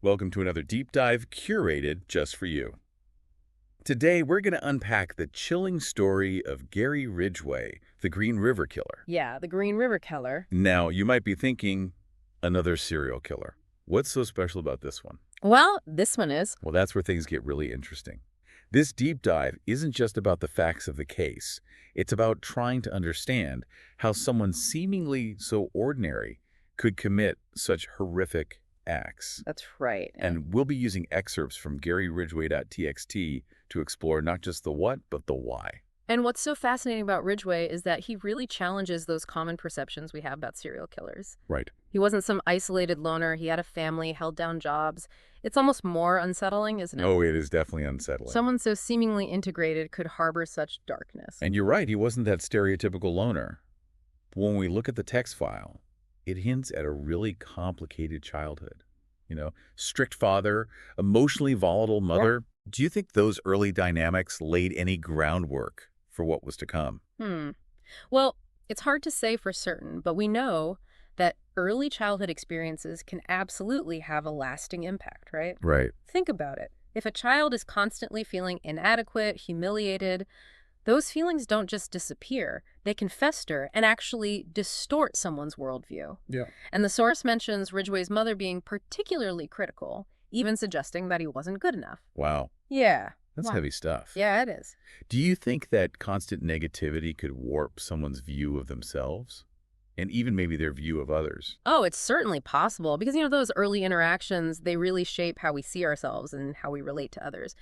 Welcome to another deep dive curated just for you. Today, we're going to unpack the chilling story of Gary Ridgway, the Green River Killer. Yeah, the Green River Killer. Now, you might be thinking, another serial killer. What's so special about this one? Well, this one is. Well, that's where things get really interesting. This deep dive isn't just about the facts of the case. It's about trying to understand how someone seemingly so ordinary could commit such horrific acts. That's right. And we'll be using excerpts from GaryRidgway.txt to explore not just the what, but the why. And what's so fascinating about Ridgway is that he really challenges those common perceptions we have about serial killers. Right. He wasn't some isolated loner. He had a family, held down jobs. It's almost more unsettling, isn't it? Oh, it is definitely unsettling. Someone so seemingly integrated could harbor such darkness. And you're right, he wasn't that stereotypical loner. But when we look at the text file, it hints at a really complicated childhood. Strict father, emotionally volatile mother. Yeah. Do you think those early dynamics laid any groundwork for what was to come? Well, it's hard to say for certain, but we know that early childhood experiences can absolutely have a lasting impact, right? Right. Think about it. If a child is constantly feeling inadequate, humiliated, those feelings don't just disappear. They can fester and actually distort someone's worldview. Yeah. And the source mentions Ridgway's mother being particularly critical, even suggesting that he wasn't good enough. Wow. Yeah. That's heavy stuff. Yeah, it is. Do you think that constant negativity could warp someone's view of themselves? And even maybe their view of others? Oh, it's certainly possible because, those early interactions, they really shape how we see ourselves and how we relate to others.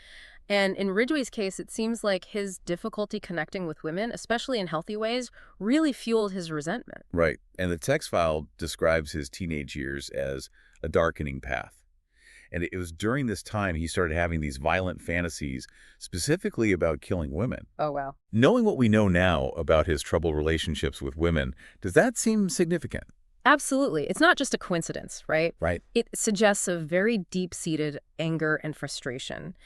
And in Ridgway's case, it seems like his difficulty connecting with women, especially in healthy ways, really fueled his resentment. Right. And the text file describes his teenage years as a darkening path. And it was during this time he started having these violent fantasies, specifically about killing women. Oh, wow. Knowing what we know now about his troubled relationships with women, does that seem significant? Absolutely. It's not just a coincidence, right? Right. It suggests a very deep-seated anger and frustration.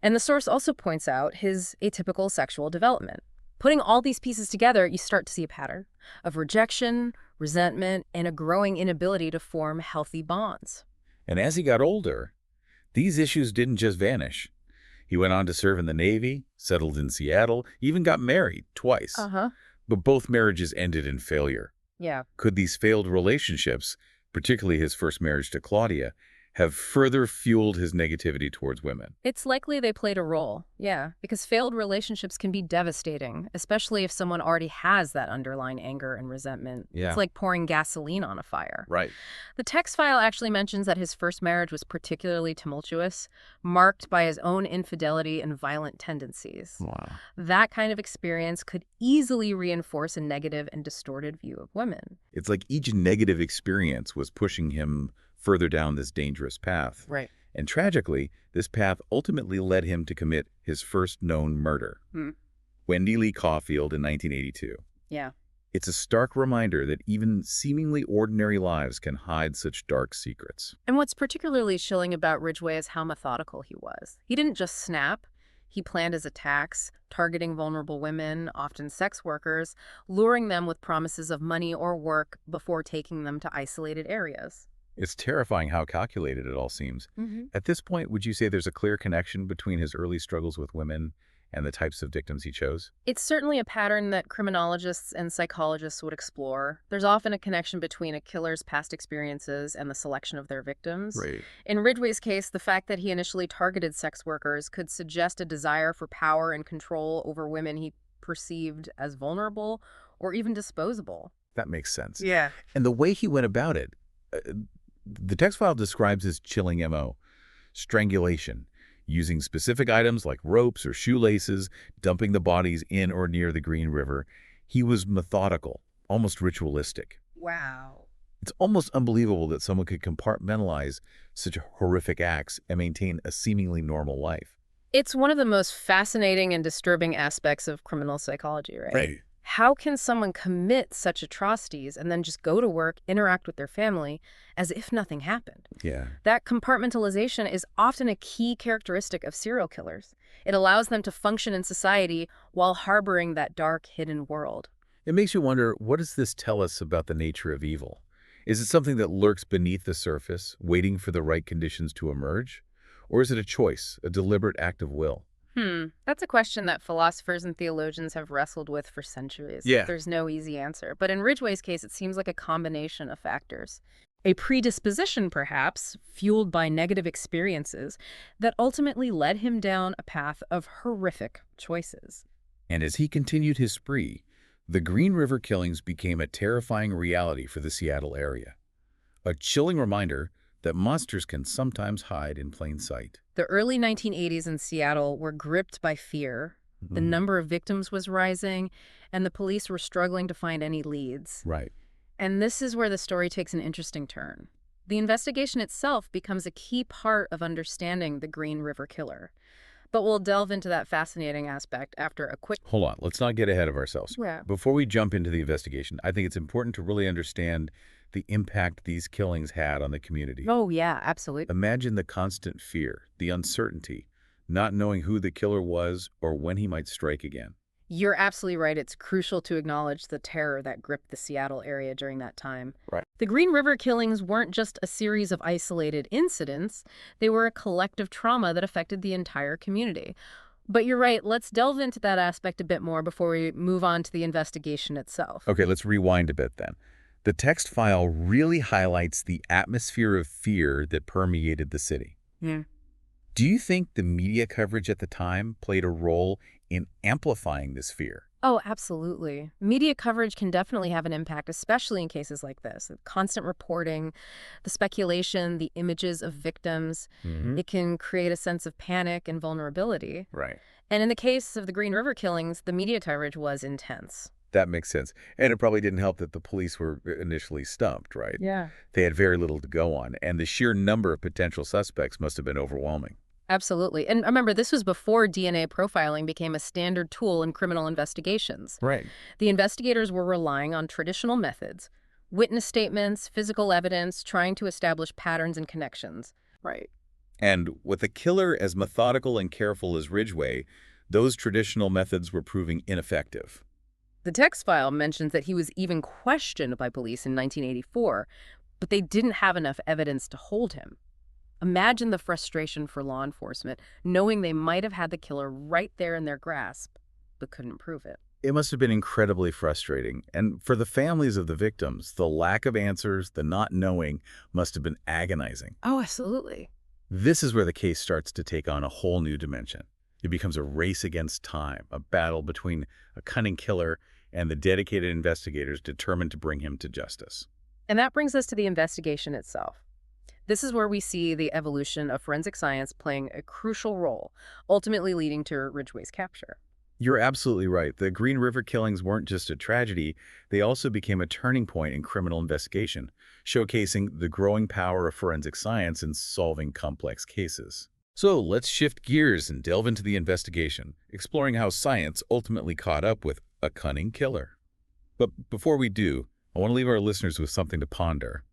And the source also points out his atypical sexual development. Putting all these pieces together, you start to see a pattern of rejection, resentment, and a growing inability to form healthy bonds. And as he got older, these issues didn't just vanish. He went on to serve in the Navy, settled in Seattle, even got married twice. But both marriages ended in failure. Yeah. Could these failed relationships, particularly his first marriage to Claudia, have further fueled his negativity towards women? It's likely they played a role, yeah, because failed relationships can be devastating, especially if someone already has that underlying anger and resentment. Yeah. It's like pouring gasoline on a fire. Right. The text file actually mentions that his first marriage was particularly tumultuous, marked by his own infidelity and violent tendencies. Wow. That kind of experience could easily reinforce a negative and distorted view of women. It's like each negative experience was pushing him further down this dangerous path. Right. And tragically, this path ultimately led him to commit his first known murder. Wendy Lee Caulfield in 1982. Yeah. It's a stark reminder that even seemingly ordinary lives can hide such dark secrets. And what's particularly chilling about Ridgway is how methodical he was. He didn't just snap. He planned his attacks, targeting vulnerable women, often sex workers, luring them with promises of money or work before taking them to isolated areas. It's terrifying how calculated it all seems. At this point, would you say there's a clear connection between his early struggles with women and the types of victims he chose? It's certainly a pattern that criminologists and psychologists would explore. There's often a connection between a killer's past experiences and the selection of their victims. Right. In Ridgway's case, the fact that he initially targeted sex workers could suggest a desire for power and control over women he perceived as vulnerable or even disposable. That makes sense. Yeah. And the way he went about it, the text file describes his chilling MO: strangulation, using specific items like ropes or shoelaces, dumping the bodies in or near the Green River. He was methodical, almost ritualistic. Wow. It's almost unbelievable that someone could compartmentalize such horrific acts and maintain a seemingly normal life. It's one of the most fascinating and disturbing aspects of criminal psychology, right? Right. How can someone commit such atrocities and then just go to work, interact with their family, as if nothing happened? Yeah. That compartmentalization is often a key characteristic of serial killers. It allows them to function in society while harboring that dark, hidden world. It makes you wonder, what does this tell us about the nature of evil? Is it something that lurks beneath the surface, waiting for the right conditions to emerge? Or is it a choice, a deliberate act of will? That's a question that philosophers and theologians have wrestled with for centuries. Yeah. There's no easy answer. But in Ridgway's case, it seems like a combination of factors. A predisposition, perhaps, fueled by negative experiences, that ultimately led him down a path of horrific choices. And as he continued his spree, the Green River killings became a terrifying reality for the Seattle area. A chilling reminder that monsters can sometimes hide in plain sight. The early 1980s in Seattle were gripped by fear. The Mhm. number of victims was rising, and the police were struggling to find any leads. Right. And this is where the story takes an interesting turn. The investigation itself becomes a key part of understanding the Green River Killer. But we'll delve into that fascinating aspect after a quick... Hold on, let's not get ahead of ourselves. Yeah. Before we jump into the investigation, I think it's important to really understand the impact these killings had on the community. Oh, yeah, absolutely. Imagine the constant fear, the uncertainty, not knowing who the killer was or when he might strike again. You're absolutely right. It's crucial to acknowledge the terror that gripped the Seattle area during that time. Right. The Green River killings weren't just a series of isolated incidents. They were a collective trauma that affected the entire community. But you're right. Let's delve into that aspect a bit more before we move on to the investigation itself. Okay, let's rewind a bit then. The text file really highlights the atmosphere of fear that permeated the city. Yeah. Do you think the media coverage at the time played a role in amplifying this fear? Oh, absolutely. Media coverage can definitely have an impact, especially in cases like this. Constant reporting, the speculation, the images of victims, it can create a sense of panic and vulnerability. Right. And in the case of the Green River killings, the media coverage was intense. That makes sense. And it probably didn't help that the police were initially stumped, right? Yeah. They had very little to go on, and the sheer number of potential suspects must have been overwhelming. Absolutely. And remember, this was before DNA profiling became a standard tool in criminal investigations. Right. The investigators were relying on traditional methods, witness statements, physical evidence, trying to establish patterns and connections. Right. And with a killer as methodical and careful as Ridgway, those traditional methods were proving ineffective. The text file mentions that he was even questioned by police in 1984, but they didn't have enough evidence to hold him. Imagine the frustration for law enforcement, knowing they might have had the killer right there in their grasp, but couldn't prove it. It must have been incredibly frustrating. And for the families of the victims, the lack of answers, the not knowing, must have been agonizing. Oh, absolutely. This is where the case starts to take on a whole new dimension. It becomes a race against time, a battle between a cunning killer and the dedicated investigators determined to bring him to justice. And that brings us to the investigation itself. This is where we see the evolution of forensic science playing a crucial role, ultimately leading to Ridgway's capture. You're absolutely right. The Green River killings weren't just a tragedy, they also became a turning point in criminal investigation, showcasing the growing power of forensic science in solving complex cases. So let's shift gears and delve into the investigation, exploring how science ultimately caught up with a cunning killer. But before we do, I want to leave our listeners with something to ponder.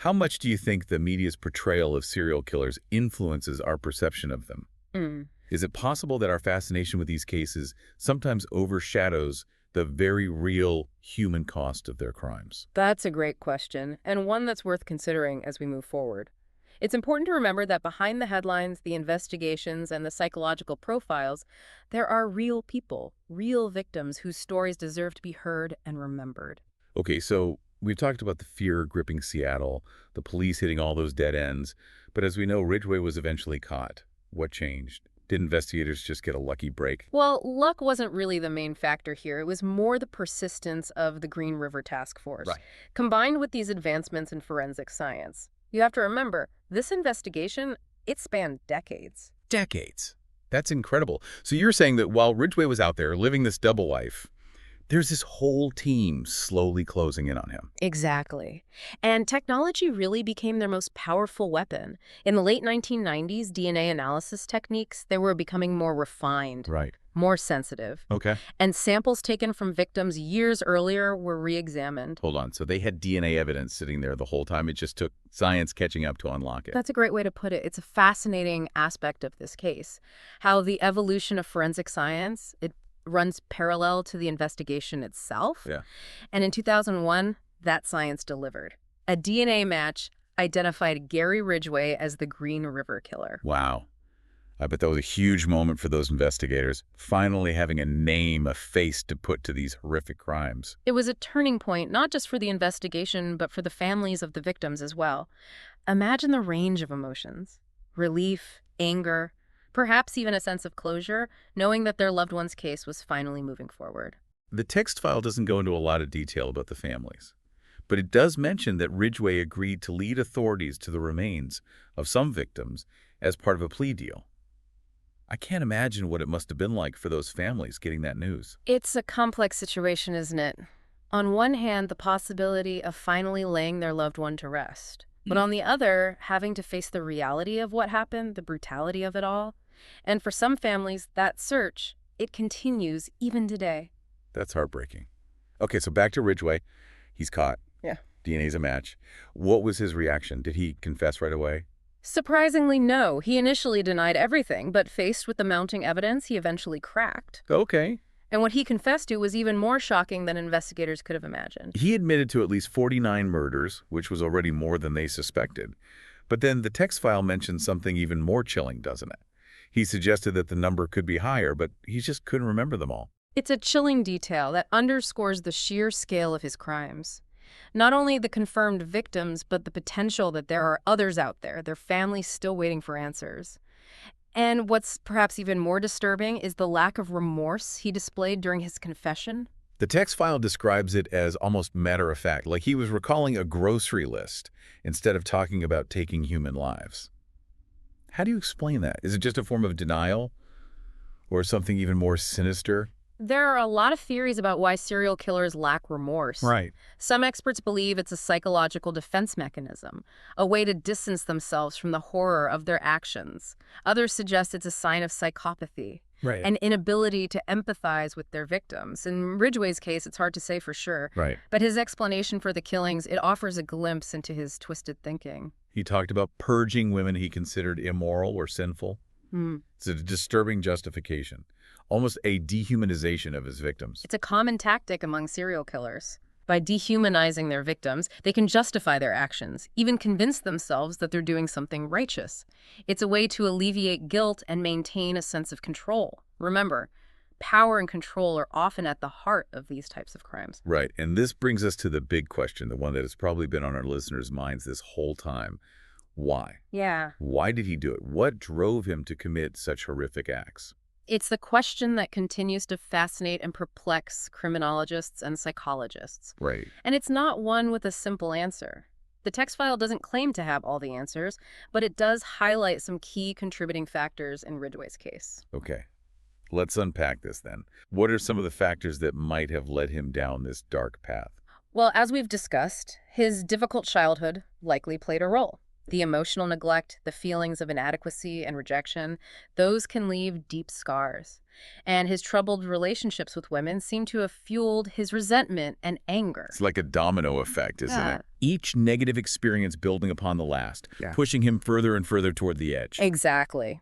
How much do you think the media's portrayal of serial killers influences our perception of them? Is it possible that our fascination with these cases sometimes overshadows the very real human cost of their crimes? That's a great question, and one that's worth considering as we move forward. It's important to remember that behind the headlines, the investigations, and the psychological profiles, there are real people, real victims whose stories deserve to be heard and remembered. Okay, so we've talked about the fear gripping Seattle, the police hitting all those dead ends, but as we know, Ridgway was eventually caught. What changed? Did investigators just get a lucky break? Well, luck wasn't really the main factor here. It was more the persistence of the Green River Task Force, Right. combined with these advancements in forensic science. You have to remember, this investigation, it spanned decades. Decades. That's incredible. So you're saying that while Ridgway was out there living this double life, there's this whole team slowly closing in on him. Exactly. And technology really became their most powerful weapon. In the late 1990s, DNA analysis techniques, they were becoming more refined, Right. more sensitive. Okay. And samples taken from victims years earlier were re-examined. Hold on. So they had DNA evidence sitting there the whole time. It just took science catching up to unlock it. That's a great way to put it. It's a fascinating aspect of this case, how the evolution of forensic science, it runs parallel to the investigation itself. Yeah. And in 2001, that science delivered. A DNA match identified Gary Ridgway as the Green River Killer. Wow. I bet that was a huge moment for those investigators, finally having a name, a face to put to these horrific crimes. It was a turning point not just for the investigation, but for the families of the victims as well. Imagine the range of emotions: relief, anger, perhaps even a sense of closure, knowing that their loved one's case was finally moving forward. The text file doesn't go into a lot of detail about the families, but it does mention that Ridgway agreed to lead authorities to the remains of some victims as part of a plea deal. I can't imagine what it must have been like for those families getting that news. It's a complex situation, isn't it? On one hand, the possibility of finally laying their loved one to rest. But on the other, having to face the reality of what happened, the brutality of it all. And for some families, that search, it continues even today. That's heartbreaking. Okay, so back to Ridgway. He's caught. Yeah. DNA's a match. What was his reaction? Did he confess right away? Surprisingly, no. He initially denied everything, but faced with the mounting evidence, he eventually cracked. Okay. And what he confessed to was even more shocking than investigators could have imagined. He admitted to at least 49 murders, which was already more than they suspected. But then the text file mentions something even more chilling, doesn't it? He suggested that the number could be higher, but he just couldn't remember them all. It's a chilling detail that underscores the sheer scale of his crimes. Not only the confirmed victims, but the potential that there are others out there, their families still waiting for answers. And what's perhaps even more disturbing is the lack of remorse he displayed during his confession. The text file describes it as almost matter-of-fact, like he was recalling a grocery list instead of talking about taking human lives. How do you explain that? Is it just a form of denial or something even more sinister? There are a lot of theories about why serial killers lack remorse. Right. Some experts believe it's a psychological defense mechanism, a way to distance themselves from the horror of their actions. Others suggest it's a sign of psychopathy, Right. an inability to empathize with their victims. In Ridgway's case, it's hard to say for sure. Right. But his explanation for the killings, it offers a glimpse into his twisted thinking. He talked about purging women he considered immoral or sinful. It's a disturbing justification, almost a dehumanization of his victims. It's a common tactic among serial killers. By dehumanizing their victims, they can justify their actions, even convince themselves that they're doing something righteous. It's a way to alleviate guilt and maintain a sense of control. Remember, power and control are often at the heart of these types of crimes. Right, and this brings us to the big question, the one that has probably been on our listeners' minds this whole time. Why? Yeah. Why did he do it? What drove him to commit such horrific acts? It's the question that continues to fascinate and perplex criminologists and psychologists. Right. And it's not one with a simple answer. The text file doesn't claim to have all the answers, but it does highlight some key contributing factors in Ridgway's case. Okay. Let's unpack this then. What are some of the factors that might have led him down this dark path? Well, as we've discussed, his difficult childhood likely played a role. The emotional neglect, the feelings of inadequacy and rejection, those can leave deep scars. And his troubled relationships with women seem to have fueled his resentment and anger. It's like a domino effect, isn't Yeah. it? Each negative experience building upon the last, Yeah. pushing him further and further toward the edge. Exactly.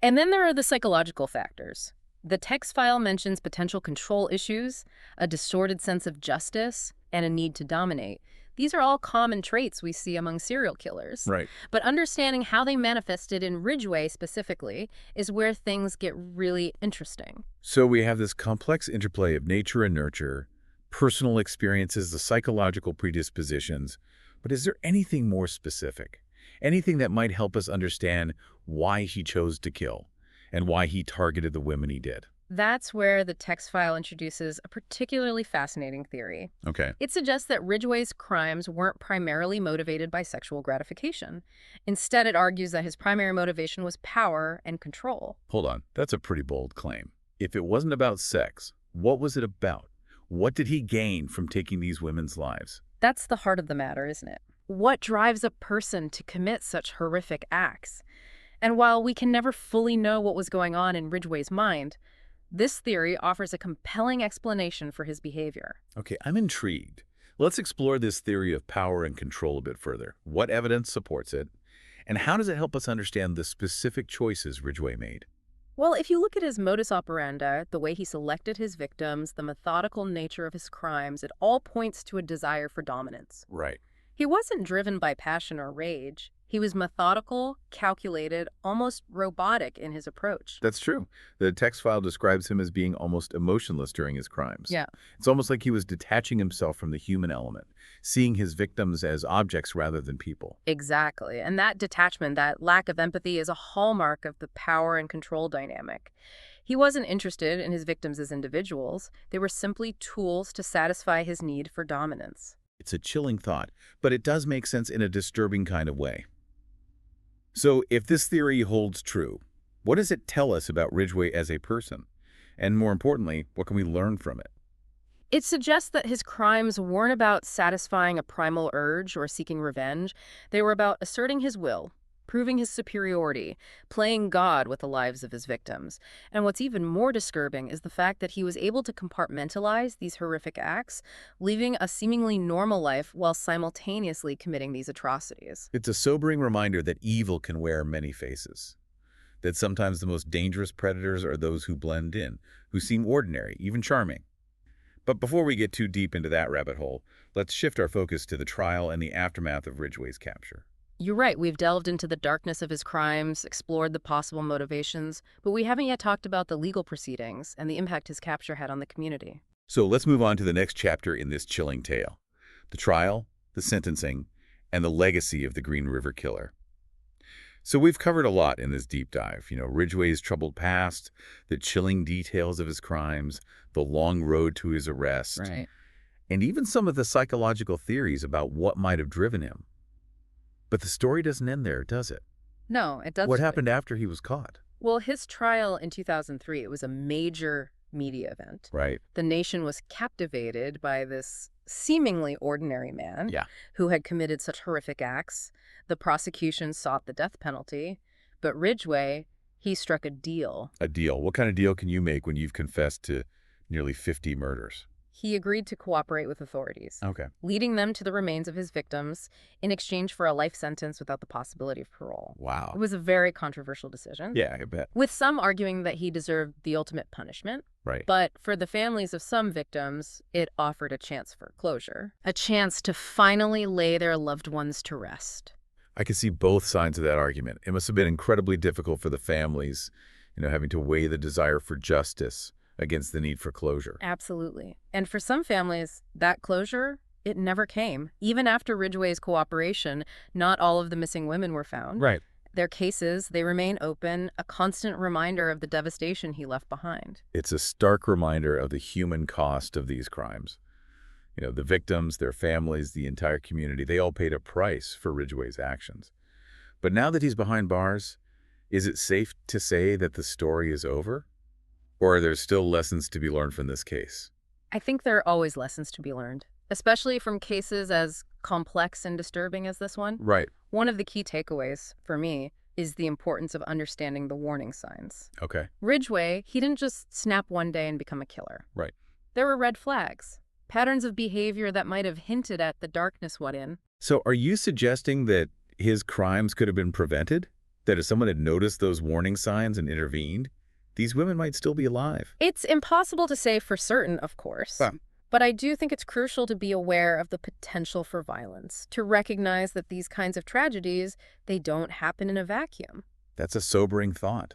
And then there are the psychological factors. The text file mentions potential control issues, a distorted sense of justice, and a need to dominate. These are all common traits we see among serial killers. Right. But understanding how they manifested in Ridgway specifically is where things get really interesting. So we have this complex interplay of nature and nurture, personal experiences, the psychological predispositions. But is there anything more specific? Anything that might help us understand why he chose to kill and why he targeted the women he did? That's where the text file introduces a particularly fascinating theory. Okay. It suggests that Ridgway's crimes weren't primarily motivated by sexual gratification. Instead, it argues that his primary motivation was power and control. Hold on. That's a pretty bold claim. If it wasn't about sex, what was it about? What did he gain from taking these women's lives? That's the heart of the matter, isn't it? What drives a person to commit such horrific acts? And while we can never fully know what was going on in Ridgway's mind, this theory offers a compelling explanation for his behavior. Okay, I'm intrigued. Let's explore this theory of power and control a bit further. What evidence supports it? And how does it help us understand the specific choices Ridgway made? Well, if you look at his modus operandi, the way he selected his victims, the methodical nature of his crimes, it all points to a desire for dominance. Right. He wasn't driven by passion or rage. He was methodical, calculated, almost robotic in his approach. That's true. The text file describes him as being almost emotionless during his crimes. Yeah, It's almost like he was detaching himself from the human element, seeing his victims as objects rather than people. exactly. And that detachment, that lack of empathy, is a hallmark of the power and control dynamic. He wasn't interested in his victims as individuals. They were simply tools to satisfy his need for dominance. It's a chilling thought, but it does make sense in a disturbing kind of way. So if this theory holds true, what does it tell us about Ridgway as a person? And more importantly, what can we learn from it? It suggests that his crimes weren't about satisfying a primal urge or seeking revenge. They were about asserting his will, proving his superiority, playing God with the lives of his victims. And what's even more disturbing is the fact that he was able to compartmentalize these horrific acts, living a seemingly normal life while simultaneously committing these atrocities. It's a sobering reminder that evil can wear many faces, that sometimes the most dangerous predators are those who blend in, who seem ordinary, even charming. But before we get too deep into that rabbit hole, let's shift our focus to the trial and the aftermath of Ridgway's capture. You're right, we've delved into the darkness of his crimes, explored the possible motivations, but we haven't yet talked about the legal proceedings and the impact his capture had on the community. So let's move on to the next chapter in this chilling tale: the trial, the sentencing, and the legacy of the Green River Killer. So we've covered a lot in this deep dive. Ridgway's troubled past, the chilling details of his crimes, the long road to his arrest, Right. and even some of the psychological theories about what might have driven him. But the story doesn't end there, does it? No, it doesn't. What happened after he was caught? Well, his trial in 2003, it was a major media event. Right. The nation was captivated by this seemingly ordinary man Yeah. who had committed such horrific acts. The prosecution sought the death penalty, but Ridgway, he struck a deal. A deal. What kind of deal can you make when you've confessed to nearly 50 murders? He agreed to cooperate with authorities, Okay. leading them to the remains of his victims in exchange for a life sentence without the possibility of parole. It Wow. was a very controversial decision, Yeah, I bet. with some arguing that he deserved the ultimate punishment. Right. But for the families of some victims, it offered a chance for closure, a chance to finally lay their loved ones to rest. I can see both sides of that argument. It must have been incredibly difficult for the families, having to weigh the desire for justice against the need for closure. Absolutely. And for some families, that closure, it never came. Even after Ridgway's cooperation, not all of the missing women were found. Right. Their cases, they remain open, a constant reminder of the devastation he left behind. It's a stark reminder of the human cost of these crimes. The victims, their families, the entire community, they all paid a price for Ridgway's actions. But now that he's behind bars, is it safe to say that the story is over? Or are there still lessons to be learned from this case? I think there are always lessons to be learned, especially from cases as complex and disturbing as this one. Right. One of the key takeaways, for me, is the importance of understanding the warning signs. Okay. Ridgway, he didn't just snap one day and become a killer. Right. There were red flags, patterns of behavior that might have hinted at the darkness what in. So are you suggesting that his crimes could have been prevented? That if someone had noticed those warning signs and intervened, these women might still be alive? It's impossible to say for certain, of course. But I do think it's crucial to be aware of the potential for violence, to recognize that these kinds of tragedies, they don't happen in a vacuum. That's a sobering thought.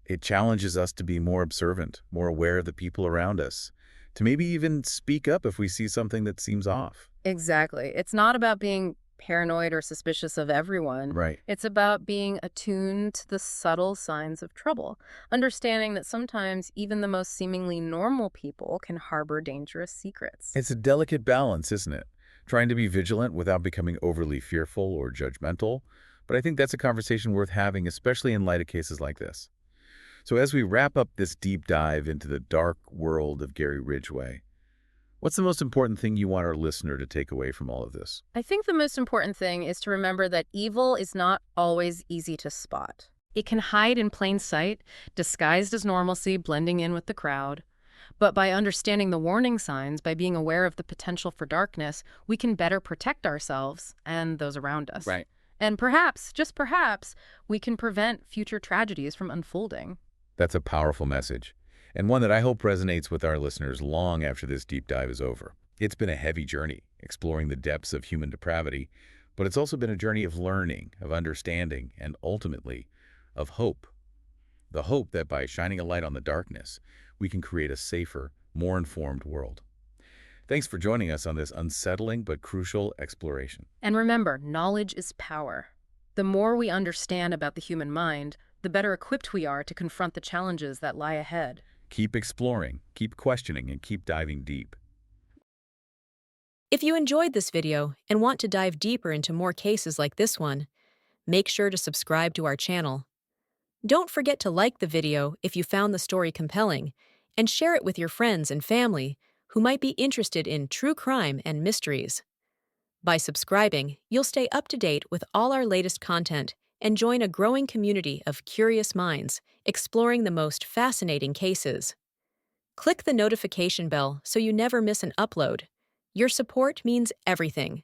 It challenges us to be more observant, more aware of the people around us, to maybe even speak up if we see something that seems off. Exactly. It's not about being paranoid or suspicious of everyone. Right. It's about being attuned to the subtle signs of trouble, understanding that sometimes even the most seemingly normal people can harbor dangerous secrets. It's a delicate balance, isn't it? Trying to be vigilant without becoming overly fearful or judgmental. But I think that's a conversation worth having, especially in light of cases like this. So as we wrap up this deep dive into the dark world of Gary Ridgway, what's the most important thing you want our listener to take away from all of this? I think the most important thing is to remember that evil is not always easy to spot. It can hide in plain sight, disguised as normalcy, blending in with the crowd. But by understanding the warning signs, by being aware of the potential for darkness, we can better protect ourselves and those around us. Right. And perhaps, just perhaps, we can prevent future tragedies from unfolding. That's a powerful message, and one that I hope resonates with our listeners long after this deep dive is over. It's been a heavy journey, exploring the depths of human depravity, but it's also been a journey of learning, of understanding, and ultimately, of hope. The hope that by shining a light on the darkness, we can create a safer, more informed world. Thanks for joining us on this unsettling but crucial exploration. And remember, knowledge is power. The more we understand about the human mind, the better equipped we are to confront the challenges that lie ahead. Keep exploring, keep questioning, and keep diving deep. If you enjoyed this video and want to dive deeper into more cases like this one, make sure to subscribe to our channel. Don't forget to like the video if you found the story compelling, and share it with your friends and family who might be interested in true crime and mysteries. By subscribing, you'll stay up to date with all our latest content and join a growing community of curious minds exploring the most fascinating cases. Click the notification bell so you never miss an upload. Your support means everything.